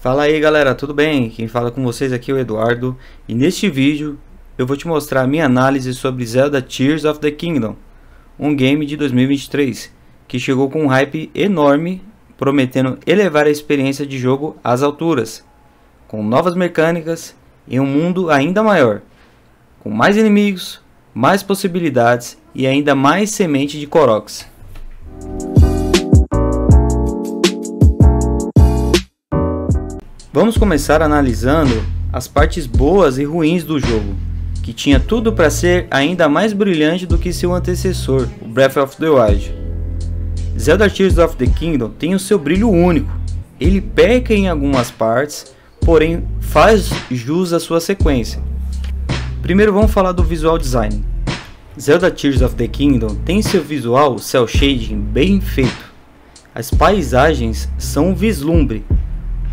Fala aí galera, tudo bem? Quem fala com vocês aqui é o Eduardo e neste vídeo eu vou te mostrar a minha análise sobre Zelda Tears of the Kingdom, um game de 2023 que chegou com um hype enorme, prometendo elevar a experiência de jogo às alturas, com novas mecânicas e um mundo ainda maior, com mais inimigos, mais possibilidades e ainda mais semente de Koroks. Vamos começar analisando as partes boas e ruins do jogo, que tinha tudo para ser ainda mais brilhante do que seu antecessor, o Breath of the Wild. Zelda Tears of the Kingdom tem o seu brilho único, ele peca em algumas partes, porém faz jus à sua sequência. Primeiro vamos falar do visual design. Zelda Tears of the Kingdom tem seu visual cel shading bem feito, as paisagens são um vislumbre.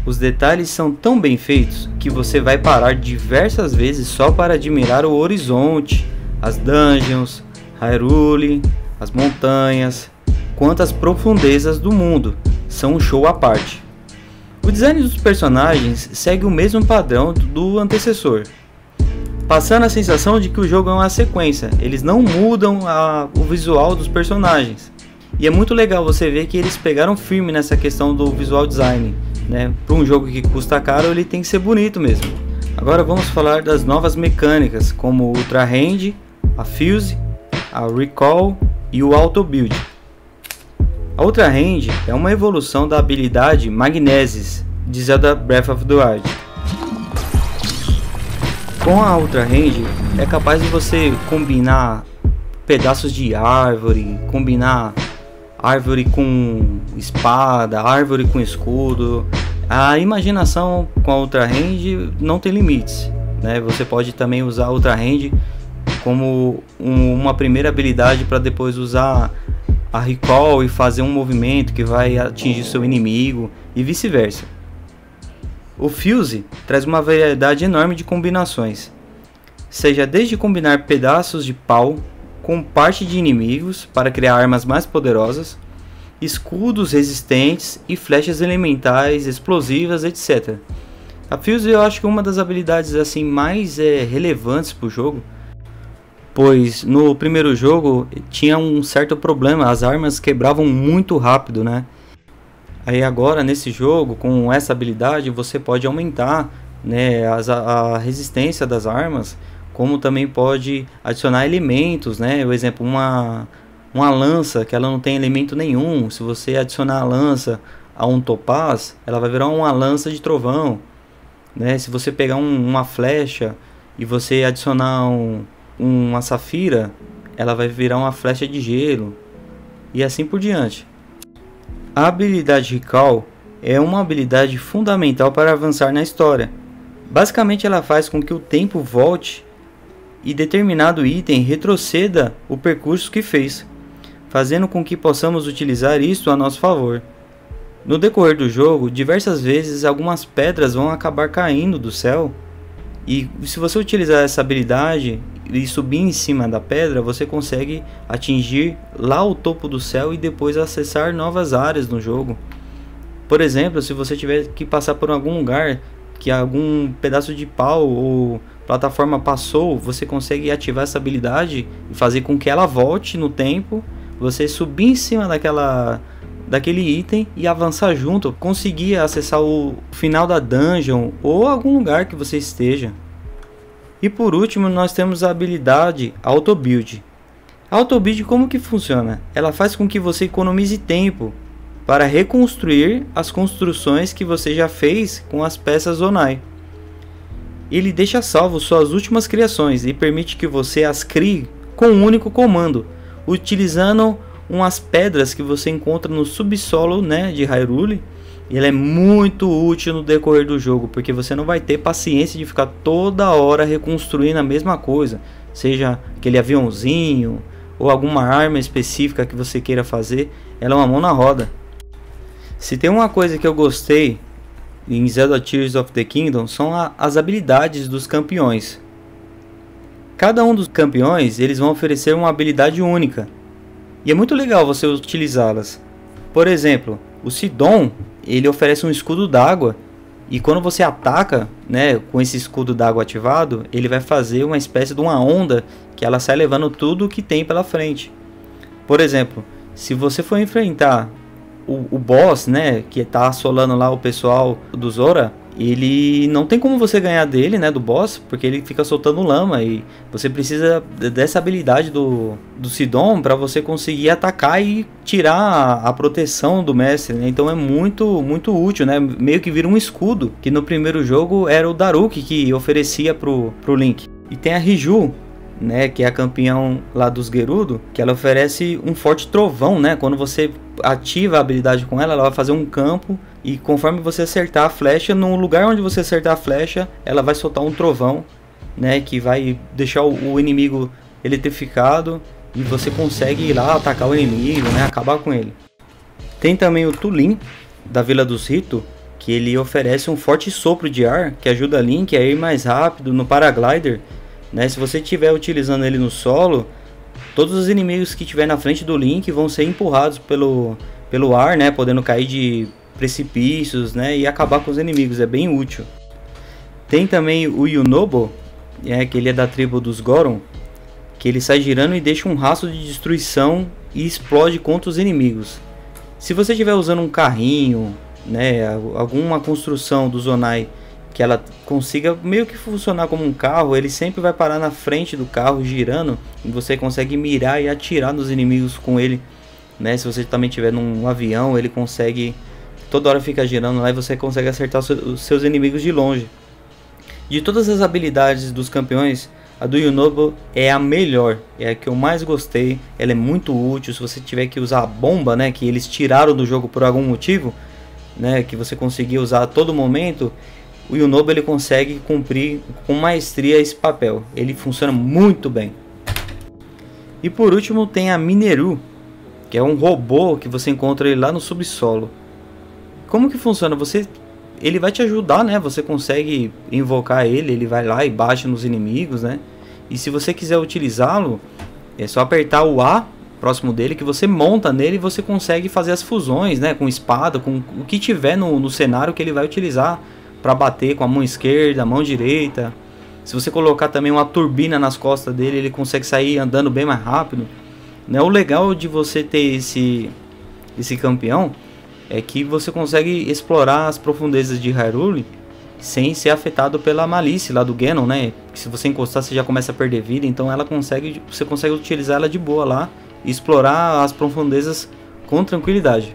Os detalhes são tão bem feitos que você vai parar diversas vezes só para admirar o horizonte, as dungeons, Hyrule, as montanhas, quanto as profundezas do mundo, são um show à parte. O design dos personagens segue o mesmo padrão do antecessor, passando a sensação de que o jogo é uma sequência, eles não mudam o visual dos personagens. E é muito legal você ver que eles pegaram firme nessa questão do visual design. Para um jogo que custa caro, ele tem que ser bonito mesmo. Agora vamos falar das novas mecânicas, como o Ultra Hand, a Fuse, a Recall e o Auto Build. A Ultra Hand é uma evolução da habilidade Magnesis de Zelda Breath of the Wild. Com a Ultra Hand é capaz de você combinar pedaços de árvore, combinar árvore com espada, árvore com escudo. A imaginação com a Ultra Hand não tem limites, Você pode também usar a Ultra Hand como uma primeira habilidade para depois usar a Recall e fazer um movimento que vai atingir seu inimigo e vice-versa. O Fuse traz uma variedade enorme de combinações, seja desde combinar pedaços de pau com parte de inimigos para criar armas mais poderosas, escudos resistentes e flechas elementais, explosivas, etc. A Fuse eu acho que é uma das habilidades assim mais relevantes para o jogo, pois no primeiro jogo tinha um certo problema, as armas quebravam muito rápido, Aí agora nesse jogo, com essa habilidade, você pode aumentar a resistência das armas, como também pode adicionar elementos, Por exemplo, uma lança que ela não tem elemento nenhum, se você adicionar a lança a um topaz, ela vai virar uma lança de trovão, Se você pegar uma flecha e você adicionar uma safira, ela vai virar uma flecha de gelo, e assim por diante. A habilidade Recall é uma habilidade fundamental para avançar na história. Basicamente ela faz com que o tempo volte e determinado item retroceda o percurso que fez, fazendo com que possamos utilizar isso a nosso favor. No decorrer do jogo, diversas vezes algumas pedras vão acabar caindo do céu, e se você utilizar essa habilidade e subir em cima da pedra, você consegue atingir lá o topo do céu e depois acessar novas áreas no jogo. Por exemplo, se você tiver que passar por algum lugar que algum pedaço de pau ou plataforma passou, você consegue ativar essa habilidade e fazer com que ela volte no tempo, você subir em cima daquele item e avançar junto, conseguir acessar o final da dungeon ou algum lugar que você esteja. E por último nós temos a habilidade Auto Build. A Auto Build como que funciona? Ela faz com que você economize tempo para reconstruir as construções que você já fez com as peças Zonai. Ele deixa salvo suas últimas criações e permite que você as crie com um único comando, utilizando umas pedras que você encontra no subsolo de Hyrule. E ele é muito útil no decorrer do jogo, porque você não vai ter paciência de ficar toda hora reconstruindo a mesma coisa, seja aquele aviãozinho ou alguma arma específica que você queira fazer. Ela é uma mão na roda. Se tem uma coisa que eu gostei em Zelda Tears of the Kingdom, são as habilidades dos campeões. Cada um dos campeões eles vão oferecer uma habilidade única, e é muito legal você utilizá-las. Por exemplo, o Sidon ele oferece um escudo d'água E quando você ataca, né, com esse escudo d'água ativado, ele vai fazer uma espécie de uma onda que ela sai levando tudo que tem pela frente. Por exemplo, se você for enfrentar o boss, né, que tá assolando lá o pessoal do Zora, ele não tem como você ganhar dele, né, do boss, porque ele fica soltando lama e você precisa dessa habilidade do Sidon para você conseguir atacar e tirar a proteção do mestre, né? Então é muito útil, né? Meio que vira um escudo, que no primeiro jogo era o Daruk que oferecia pro Link. E tem a Riju, né, que é a campeão lá dos Gerudo, que ela oferece um forte trovão, né? Quando você ativa a habilidade com ela, ela vai fazer um campo e conforme você acertar a flecha, no lugar onde você acertar a flecha, ela vai soltar um trovão, né, que vai deixar o inimigo eletrificado e você consegue ir lá atacar o inimigo, né, acabar com ele. Tem também o Tulin da Vila dos Rito, que ele oferece um forte sopro de ar que ajuda Link a ir mais rápido no paraglider, né? Se você estiver utilizando ele no solo, todos os inimigos que estiver na frente do Link vão ser empurrados pelo ar, né, podendo cair de precipícios, né, e acabar com os inimigos. É bem útil. Tem também o Yunobo, que ele é da tribo dos Goron, que ele sai girando e deixa um rastro de destruição e explode contra os inimigos. Se você estiver usando um carrinho, né, alguma construção do Zonai que ela consiga meio que funcionar como um carro, ele sempre vai parar na frente do carro girando e você consegue mirar e atirar nos inimigos com ele, né? Se você também estiver num avião, ele consegue toda hora ficar girando lá e você consegue acertar os seus inimigos de longe. De todas as habilidades dos campeões, a do Yunobo é a melhor, é a que eu mais gostei. Ela é muito útil se você tiver que usar a bomba, né, que eles tiraram do jogo por algum motivo, né, que você conseguia usar a todo momento. O Yunobo ele consegue cumprir com maestria esse papel. Ele funciona muito bem. E por último tem a Mineru, que é um robô que você encontra ele lá no subsolo. Como que funciona? Ele vai te ajudar, né? Você consegue invocar ele vai lá e bate nos inimigos, né? E se você quiser utilizá-lo, é só apertar o A próximo dele que você monta nele e você consegue fazer as fusões, né? Com espada, com o que tiver no cenário que ele vai utilizar para bater com a mão esquerda, a mão direita. Se você colocar também uma turbina nas costas dele, ele consegue sair andando bem mais rápido, né? O legal de você ter esse campeão é que você consegue explorar as profundezas de Hyrule sem ser afetado pela malícia lá do Ganon, né? Se você encostar, você já começa a perder vida, então você consegue utilizar ela de boa lá e explorar as profundezas com tranquilidade.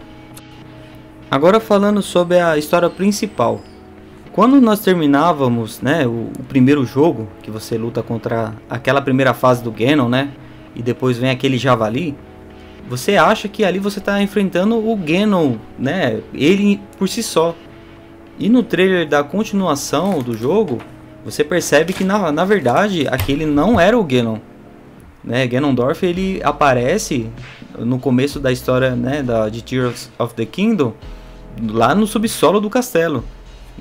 Agora falando sobre a história principal. Quando nós terminávamos, né, o primeiro jogo, que você luta contra aquela primeira fase do Ganon, né, e depois vem aquele javali, você acha que ali você está enfrentando o Ganon, né, ele por si só. E no trailer da continuação do jogo, você percebe que na verdade aquele não era o Ganon, né? Ganondorf ele aparece no começo da história, né, de Tears of the Kingdom, lá no subsolo do castelo.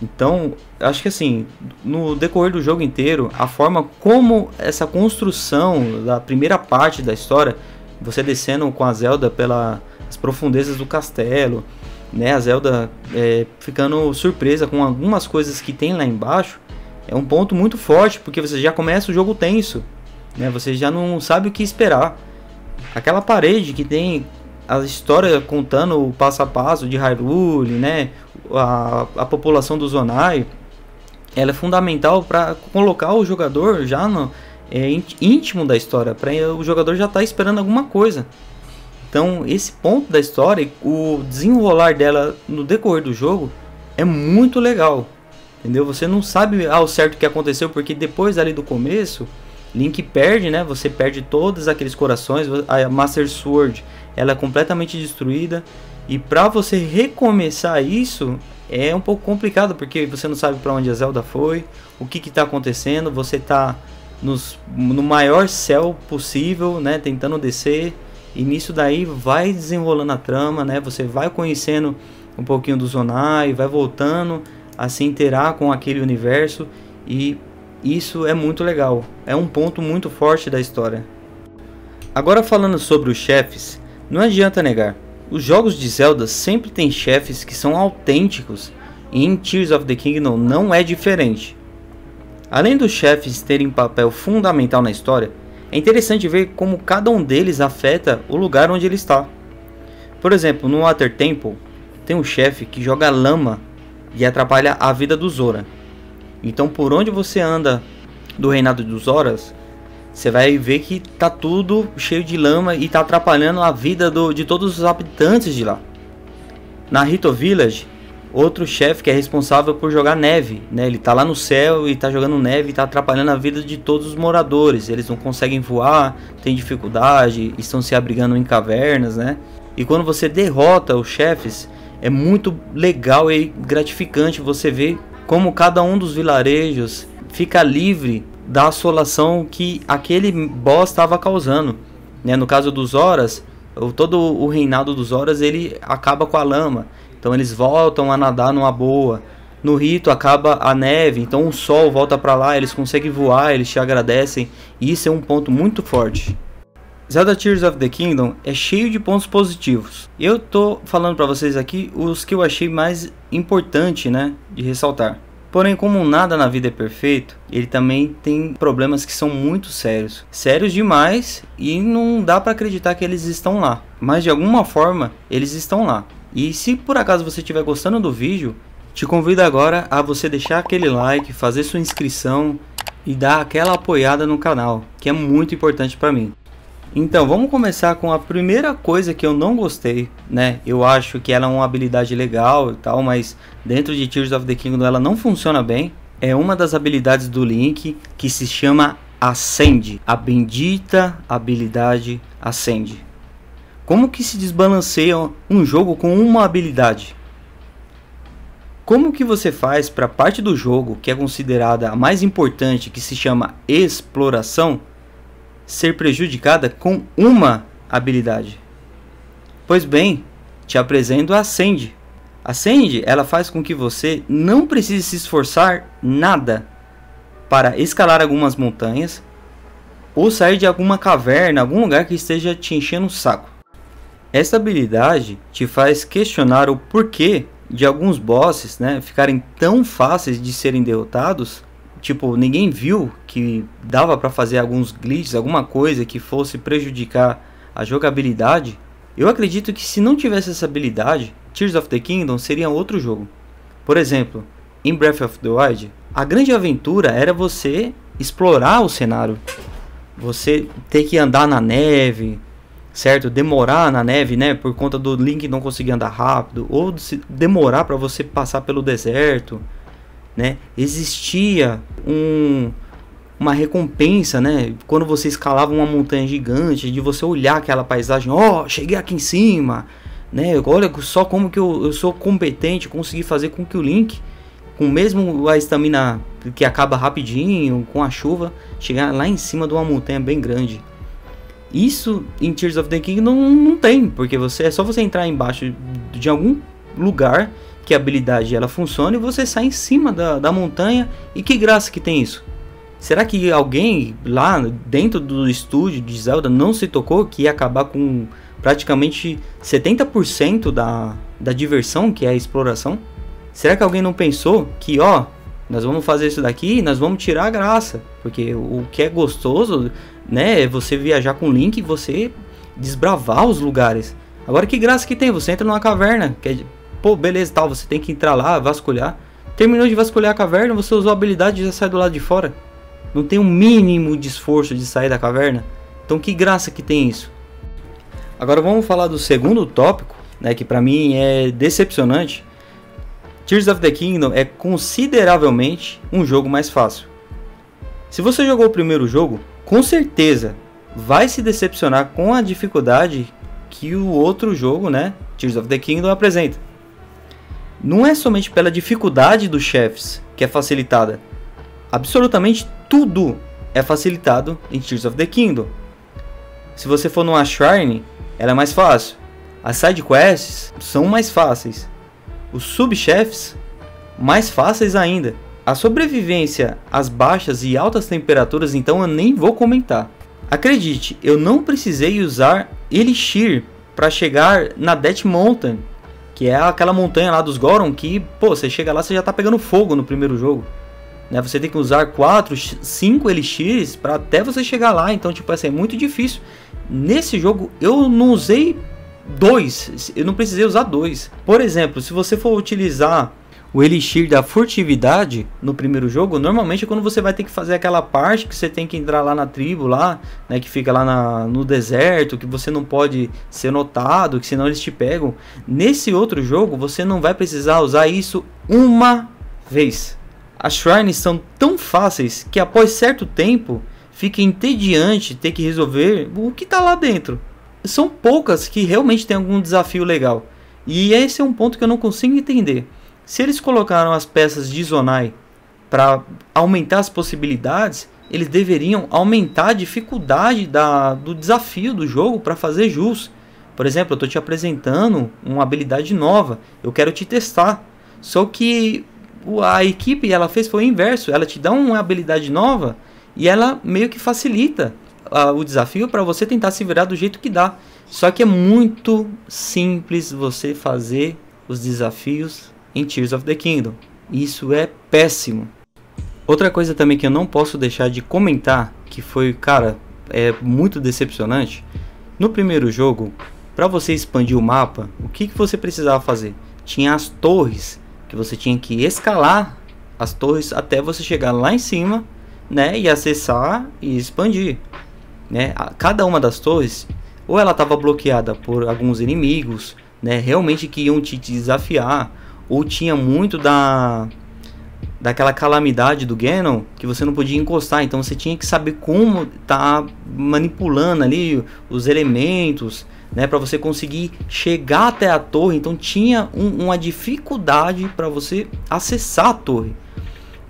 Então, acho que assim, no decorrer do jogo inteiro, a forma como essa construção da primeira parte da história, você descendo com a Zelda pelas profundezas do castelo, né, a Zelda ficando surpresa com algumas coisas que tem lá embaixo, é um ponto muito forte, porque você já começa o jogo tenso, né, você já não sabe o que esperar. Aquela parede que tem a história contando o passo a passo de Hyrule, né, a população do Zonai, ela é fundamental para colocar o jogador já no íntimo da história, para o jogador já estar esperando alguma coisa. Então esse ponto da história, o desenrolar dela no decorrer do jogo é muito legal, entendeu? Você não sabe ao certo o que aconteceu, porque depois ali do começo Link perde, né? Você perde todos aqueles corações, a Master Sword ela é completamente destruída. E para você recomeçar isso é um pouco complicado, porque você não sabe para onde a Zelda foi, o que está acontecendo. Você está no maior céu possível, né, tentando descer, e nisso daí vai desenrolando a trama, né, você vai conhecendo um pouquinho do Zonai, vai voltando a se inteirar com aquele universo, e isso é muito legal, é um ponto muito forte da história. Agora falando sobre os chefes, não adianta negar, os jogos de Zelda sempre tem chefes que são autênticos, E em Tears of the Kingdom não é diferente. Além dos chefes terem papel fundamental na história, é interessante ver como cada um deles afeta o lugar onde ele está. Por exemplo, no Water Temple, tem um chefe que joga lama e atrapalha a vida do Zora. Então por onde você anda do reinado dos Zoras, você vai ver que tá tudo cheio de lama e tá atrapalhando a vida de todos os habitantes de lá. Na Rito Village, outro chefe que é responsável por jogar neve, né? Ele tá lá no céu e tá jogando neve e tá atrapalhando a vida de todos os moradores. Eles não conseguem voar, têm dificuldade, estão se abrigando em cavernas, né? E quando você derrota os chefes, é muito legal e gratificante você ver como cada um dos vilarejos fica livre da assolação que aquele boss estava causando, né? No caso dos Zoras, todo o reinado dos Zoras ele acaba com a lama, então eles voltam a nadar numa boa. No rito acaba a neve, então o sol volta para lá, eles conseguem voar, eles te agradecem, e isso é um ponto muito forte. Zelda Tears of the Kingdom é cheio de pontos positivos. Eu tô falando para vocês aqui os que eu achei mais importante, né, de ressaltar. Porém, como nada na vida é perfeito, ele também tem problemas que são muito sérios. Sérios demais e não dá para acreditar que eles estão lá. Mas de alguma forma, eles estão lá. E se por acaso você estiver gostando do vídeo, te convido agora a você deixar aquele like, fazer sua inscrição e dar aquela apoiada no canal, que é muito importante para mim. Então, vamos começar com a primeira coisa que eu não gostei, né? Eu acho que ela é uma habilidade legal e tal, mas dentro de Tears of the Kingdom ela não funciona bem. É uma das habilidades do Link que se chama Ascend, a bendita habilidade Ascend. Como que se desbalanceia um jogo com uma habilidade? Como que você faz para a parte do jogo que é considerada a mais importante, que se chama exploração, ser prejudicada com uma habilidade? Pois bem, te apresento a Ascend. Ascend, ela faz com que você não precise se esforçar nada para escalar algumas montanhas ou sair de alguma caverna, algum lugar que esteja te enchendo o saco. Essa habilidade te faz questionar o porquê de alguns bosses, né, ficarem tão fáceis de serem derrotados. Tipo, ninguém viu que dava para fazer alguns glitches, alguma coisa que fosse prejudicar a jogabilidade. Eu acredito que se não tivesse essa habilidade, Tears of the Kingdom seria outro jogo. Por exemplo, em Breath of the Wild, a grande aventura era você explorar o cenário. Você ter que andar na neve, certo? Demorar na neve, né? Por conta do Link não conseguir andar rápido, ou demorar para você passar pelo deserto, né? Existia uma recompensa, né? Quando você escalava uma montanha gigante, de você olhar aquela paisagem, ó, cheguei aqui em cima, né? Olha só como que eu sou competente, consegui fazer com que o Link, com mesmo a estamina que acaba rapidinho, com a chuva, chegar lá em cima de uma montanha bem grande. Isso em Tears of the Kingdom não tem, porque é só você entrar embaixo de algum lugar que a habilidade ela funciona e você sai em cima da montanha. E que graça que tem isso? Será que alguém lá dentro do estúdio de Zelda não se tocou que ia acabar com praticamente 70% da diversão, que é a exploração? Será que alguém não pensou que, ó, nós vamos fazer isso daqui e nós vamos tirar a graça? Porque o que é gostoso, né, é você viajar com o Link e você desbravar os lugares. Agora que graça que tem? Você entra numa caverna, pô, beleza, tal, você tem que entrar lá, vasculhar. Terminou de vasculhar a caverna, você usou a habilidade e já sai do lado de fora. Não tem um mínimo de esforço de sair da caverna. Então que graça que tem isso? Agora vamos falar do segundo tópico, né, que pra mim é decepcionante. Tears of the Kingdom é consideravelmente um jogo mais fácil. Se você jogou o primeiro jogo, com certeza vai se decepcionar com a dificuldade que o outro jogo, né, Tears of the Kingdom, apresenta. Não é somente pela dificuldade dos chefes que é facilitada. Absolutamente tudo é facilitado em Tears of the Kingdom. Se você for numa Shrine, ela é mais fácil. As side quests são mais fáceis. Os subchefes, mais fáceis ainda. A sobrevivência às baixas e altas temperaturas, então, eu nem vou comentar. Acredite, eu não precisei usar Elixir para chegar na Death Mountain, que é aquela montanha lá dos Goron que, pô, você chega lá, você já tá pegando fogo no primeiro jogo, né? Você tem que usar 4, 5 elixires para até você chegar lá, então tipo assim, é muito difícil. Nesse jogo eu não usei 2, eu não precisei usar 2. Por exemplo, se você for utilizar o elixir da furtividade no primeiro jogo, normalmente é quando você vai ter que fazer aquela parte que você tem que entrar lá na tribo lá, né, que fica lá no deserto, que você não pode ser notado, que senão eles te pegam. Nesse outro jogo você não vai precisar usar isso uma vez. As shrines são tão fáceis que após certo tempo fica entediante ter que resolver o que está lá dentro. São poucas que realmente tem algum desafio legal. E esse é um ponto que eu não consigo entender. Se eles colocaram as peças de Zonai para aumentar as possibilidades, eles deveriam aumentar a dificuldade do desafio do jogo para fazer jus. Por exemplo, eu estou te apresentando uma habilidade nova, eu quero te testar. Só que a equipe ela fez foi o inverso, ela te dá uma habilidade nova e ela meio que facilita o desafio para você tentar se virar do jeito que dá. Só que é muito simples você fazer os desafios em Tears of the Kingdom. Isso é péssimo. Outra coisa também que eu não posso deixar de comentar, que foi, cara, é muito decepcionante. No primeiro jogo, para você expandir o mapa, o que você precisava fazer? Tinha as torres, que você tinha que escalar as torres até você chegar lá em cima, né, e acessar e expandir, né? Cada uma das torres, ou ela estava bloqueada por alguns inimigos, né, realmente que iam te desafiar, ou tinha muito daquela calamidade do Ganon que você não podia encostar, então você tinha que saber como tá manipulando ali os elementos, né, para você conseguir chegar até a torre. Então tinha uma dificuldade para você acessar a torre.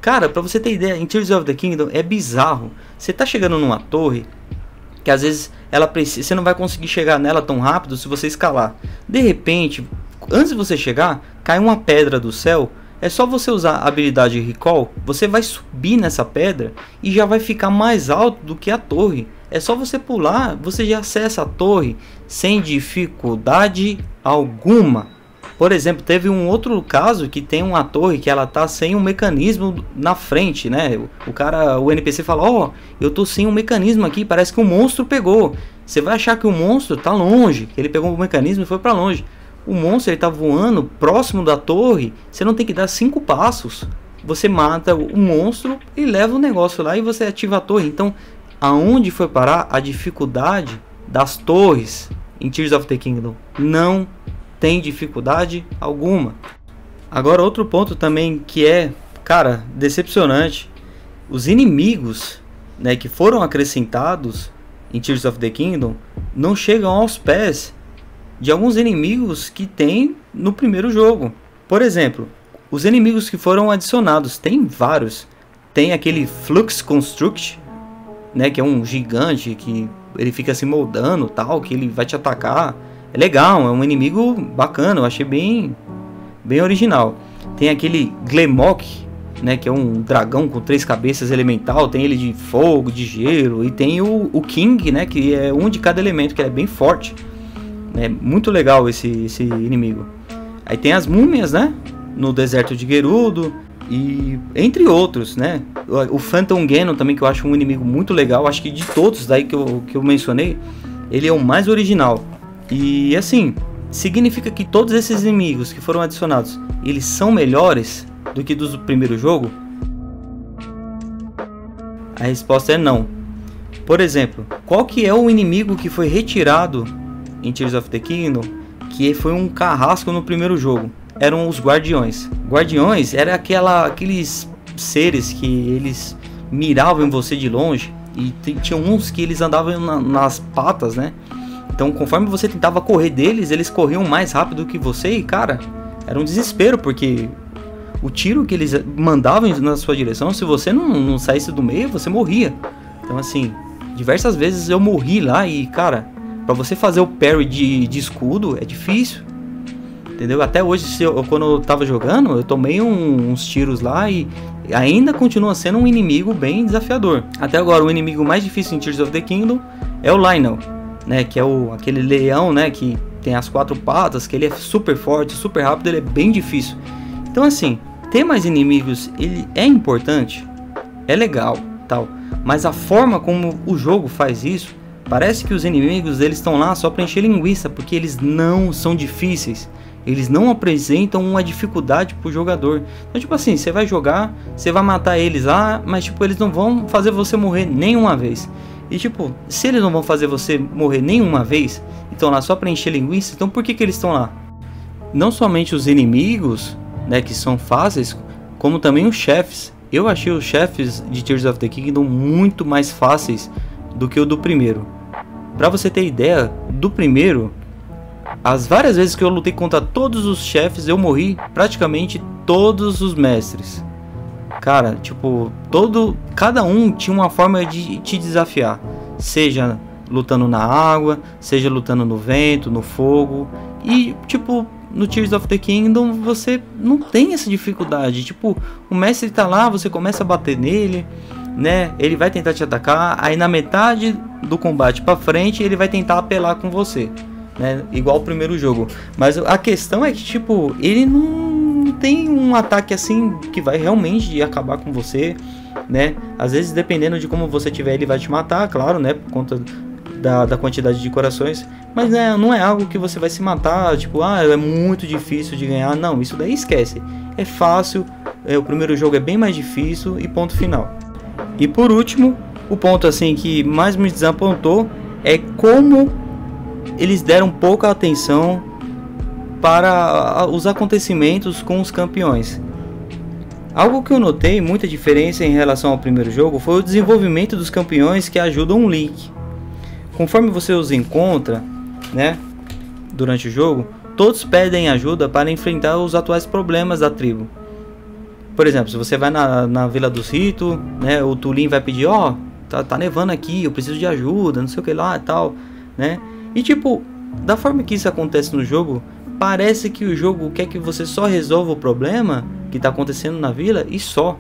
Cara, para você ter ideia, em Tears of the Kingdom é bizarro. Você tá chegando numa torre que às vezes você não vai conseguir chegar nela tão rápido se você escalar. De repente, antes de você chegar, cai uma pedra do céu. É só você usar a habilidade Recall, você vai subir nessa pedra e já vai ficar mais alto do que a torre. É só você pular, você já acessa a torre sem dificuldade alguma. Por exemplo, teve um outro caso que tem uma torre que ela tá sem um mecanismo na frente, né? O NPC fala, ó, eu tô sem um mecanismo aqui, parece que o monstro pegou. Você vai achar que o monstro tá longe, que ele pegou o mecanismo e foi para longe. O monstro ele tá voando próximo da torre, você não tem que dar 5 passos. Você mata o monstro e leva o negócio lá e você ativa a torre. Então, aonde foi parar a dificuldade das torres em Tears of the Kingdom? Não tem dificuldade alguma. Agora, outro ponto também que é, cara, decepcionante. Os inimigos, né, que foram acrescentados em Tears of the Kingdom não chegam aos pés de alguns inimigos que tem no primeiro jogo. Por exemplo, os inimigos que foram adicionados, tem vários. Tem aquele Flux Construct, né, que é um gigante que ele fica se moldando, tal, que ele vai te atacar. É legal, é um inimigo bacana, eu achei bem original. Tem aquele Glemok, né, que é um dragão com 3 cabeças elemental, tem ele de fogo, de gelo, e tem o King, né, que é um de cada elemento, que é bem forte. É muito legal esse inimigo. Aí tem as múmias, né, no deserto de Gerudo, e entre outros, né. O Phantom Ganon também, que eu acho um inimigo muito legal. Acho que de todos daí que eu mencionei, ele é o mais original. E assim, significa que todos esses inimigos que foram adicionados, eles são melhores do que do primeiro jogo? A resposta é não. Por exemplo, qual que é o inimigo que foi retirado em Tears of the Kingdom, que foi um carrasco no primeiro jogo? Eram os Guardiões. Guardiões era aqueles seres que eles miravam em você de longe, e tinham uns que eles andavam nas patas, né? Então, conforme você tentava correr deles, eles corriam mais rápido que você e, cara, era um desespero, porque o tiro que eles mandavam na sua direção, se você não saísse do meio, você morria. Então, assim, diversas vezes eu morri lá e, cara, pra você fazer o parry de escudo é difícil, entendeu? Até hoje, quando eu tava jogando, eu tomei uns tiros lá e ainda continua sendo um inimigo bem desafiador. Até agora, o inimigo mais difícil em Tears of the Kingdom é o Lynel, né, que é aquele leão, né, que tem as 4 patas, que ele é super forte, super rápido, ele é bem difícil. Então assim, ter mais inimigos, ele é importante, é legal, tal, mas a forma como o jogo faz isso, parece que os inimigos eles estão lá só para encher linguiça, porque eles não são difíceis. Eles não apresentam uma dificuldade pro jogador. Então tipo assim, você vai jogar, você vai matar eles lá, mas tipo, eles não vão fazer você morrer nenhuma vez. E tipo, se eles não vão fazer você morrer nenhuma vez, estão lá só pra encher linguiça, então por que eles estão lá? Não somente os inimigos, né, que são fáceis, como também os chefes. Eu achei os chefes de Tears of the Kingdom muito mais fáceis do que o do primeiro. Pra você ter ideia, do primeiro, as várias vezes que eu lutei contra todos os chefes, eu morri praticamente todos os mestres. Cara, tipo, cada um tinha uma forma de te desafiar. Seja lutando na água, seja lutando no vento, no fogo. E, tipo, no Tears of the Kingdom você não tem essa dificuldade. Tipo, o mestre tá lá, você começa a bater nele, né? Ele vai tentar te atacar, aí na metade do combate pra frente ele vai tentar apelar com você, né? Igual o primeiro jogo. Mas a questão é que, tipo, ele não tem um ataque assim que vai realmente acabar com você, né? Às vezes, dependendo de como você tiver, ele vai te matar, claro, né? Por conta da quantidade de corações. Mas né, não é algo que você vai se matar, tipo, é muito difícil de ganhar. Não, isso daí esquece. É fácil, o primeiro jogo é bem mais difícil e ponto final. E por último, o ponto assim que mais me desapontou é como eles deram pouca atenção para os acontecimentos com os campeões. Algo que eu notei muita diferença em relação ao primeiro jogo foi o desenvolvimento dos campeões que ajudam o Link. Conforme você os encontra, né, durante o jogo, todos pedem ajuda para enfrentar os atuais problemas da tribo. Por exemplo, se você vai na Vila dos Ritos, né, o Tulin vai pedir, tá nevando aqui, eu preciso de ajuda, não sei o que lá e tal, né? E tipo, da forma que isso acontece no jogo, parece que o jogo quer que você só resolva o problema que tá acontecendo na vila e só.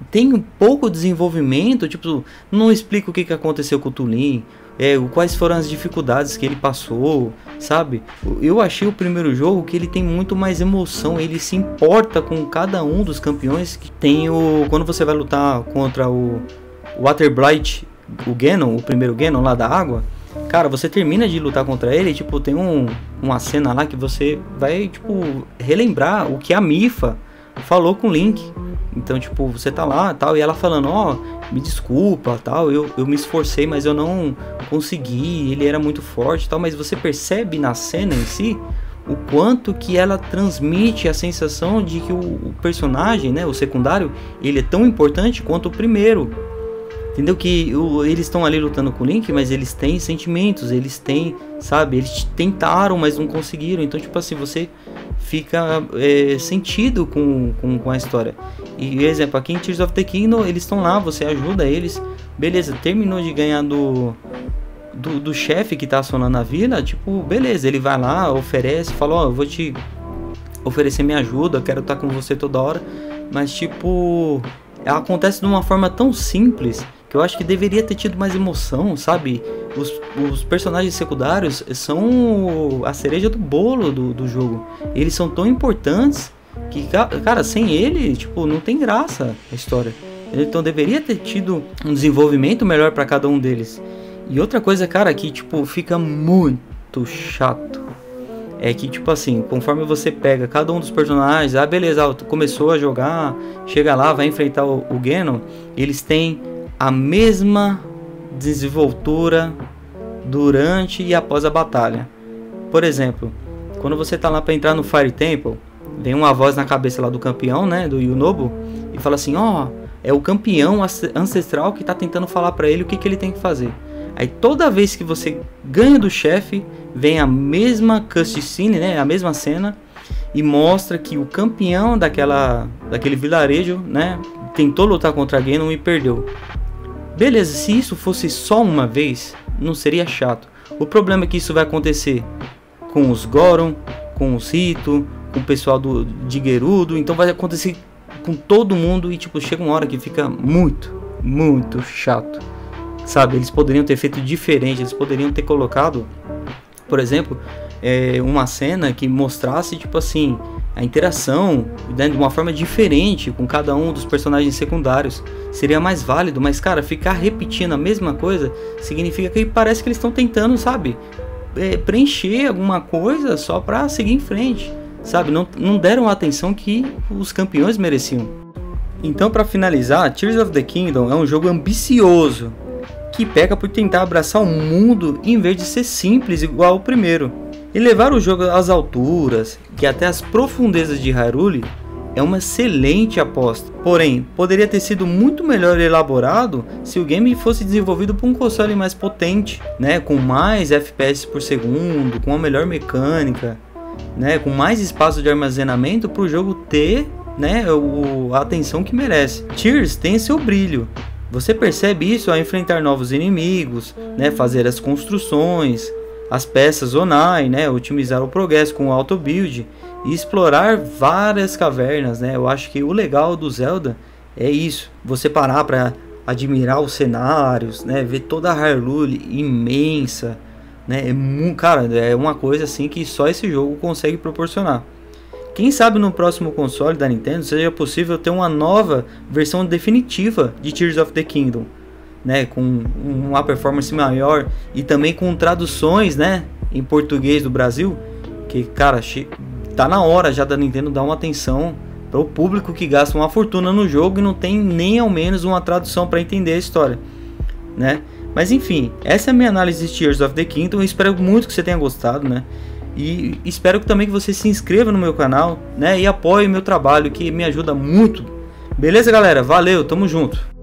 Tem um pouco de desenvolvimento, tipo, não explica o que aconteceu com o Tulin, quais foram as dificuldades que ele passou, sabe? Eu achei o primeiro jogo que ele tem muito mais emoção, ele se importa com cada um dos campeões que tem quando você vai lutar contra o Waterblight, o Ganon, o primeiro Ganon lá da água. Cara, você termina de lutar contra ele, tipo, tem uma cena lá que você vai, tipo, relembrar o que a Mipha falou com o Link. Então, tipo, você tá lá, tal, e ela falando, me desculpa, tal, eu me esforcei, mas eu não consegui, ele era muito forte, tal, mas você percebe na cena em si o quanto que ela transmite a sensação de que o personagem, né, o secundário, ele é tão importante quanto o primeiro. Entendeu? Que eles estão ali lutando com o Link, mas eles têm sentimentos, eles têm, sabe, eles tentaram, mas não conseguiram. Então, tipo assim, você fica sentido com a história. E, exemplo, aqui em Tears of the Kingdom, eles estão lá, você ajuda eles, beleza, terminou de ganhar do chefe que tá assolando a vila, tipo, beleza, ele vai lá, oferece, fala, eu vou te oferecer minha ajuda, eu quero estar com você toda hora, mas tipo, acontece de uma forma tão simples que eu acho que deveria ter tido mais emoção, sabe? Os personagens secundários são a cereja do bolo do jogo. Eles são tão importantes que, cara, sem ele, tipo, não tem graça a história. Então deveria ter tido um desenvolvimento melhor para cada um deles. E outra coisa, cara, que, tipo, fica muito chato é que, tipo assim, conforme você pega cada um dos personagens, beleza, começou a jogar, chega lá, vai enfrentar o Ganon, eles têm a mesma desenvoltura durante e após a batalha. Por exemplo, quando você tá lá para entrar no Fire Temple, vem uma voz na cabeça lá do campeão, né, do Yunobo, e fala assim, é o campeão ancestral que tá tentando falar para ele o que ele tem que fazer. Aí toda vez que você ganha do chefe, vem a mesma cutscene, né, a mesma cena, e mostra que o campeão daquele vilarejo, né, tentou lutar contra Ganon e perdeu. Beleza, se isso fosse só uma vez, não seria chato. O problema é que isso vai acontecer com os Goron, com os Rito, com o pessoal de Gerudo, então vai acontecer com todo mundo e tipo, chega uma hora que fica muito, muito chato. Sabe, eles poderiam ter feito diferente, eles poderiam ter colocado, por exemplo, uma cena que mostrasse, tipo assim, a interação, né, de uma forma diferente com cada um dos personagens secundários. Seria mais válido, mas cara, ficar repetindo a mesma coisa significa que parece que eles estão tentando, sabe, preencher alguma coisa só pra seguir em frente, sabe? Não deram a atenção que os campeões mereciam. Então, para finalizar, Tears of the Kingdom é um jogo ambicioso, que peca por tentar abraçar o mundo em vez de ser simples igual o primeiro. E levar o jogo às alturas e até as profundezas de Hyrule é uma excelente aposta. Porém, poderia ter sido muito melhor elaborado se o game fosse desenvolvido por um console mais potente, né, com mais FPS por segundo, com uma melhor mecânica, né, com mais espaço de armazenamento para o jogo ter, né, a atenção que merece. Tears tem seu brilho. Você percebe isso ao enfrentar novos inimigos, né, fazer as construções, as peças online, né, otimizar o progresso com o auto build e explorar várias cavernas, né? Eu acho que o legal do Zelda é isso, você parar para admirar os cenários, né, ver toda a Hyrule imensa, né? Cara, é uma coisa assim que só esse jogo consegue proporcionar. Quem sabe no próximo console da Nintendo seja possível ter uma nova versão definitiva de Tears of the Kingdom, né, com uma performance maior e também com traduções, né, em português do Brasil, que cara, tá na hora já da Nintendo dar uma atenção para o público que gasta uma fortuna no jogo e não tem nem ao menos uma tradução para entender a história, né? Mas enfim, essa é a minha análise de Tears of the Kingdom. Eu espero muito que você tenha gostado, né? E espero também que você se inscreva no meu canal, né, e apoie o meu trabalho, que me ajuda muito. Beleza, galera? Valeu, tamo junto.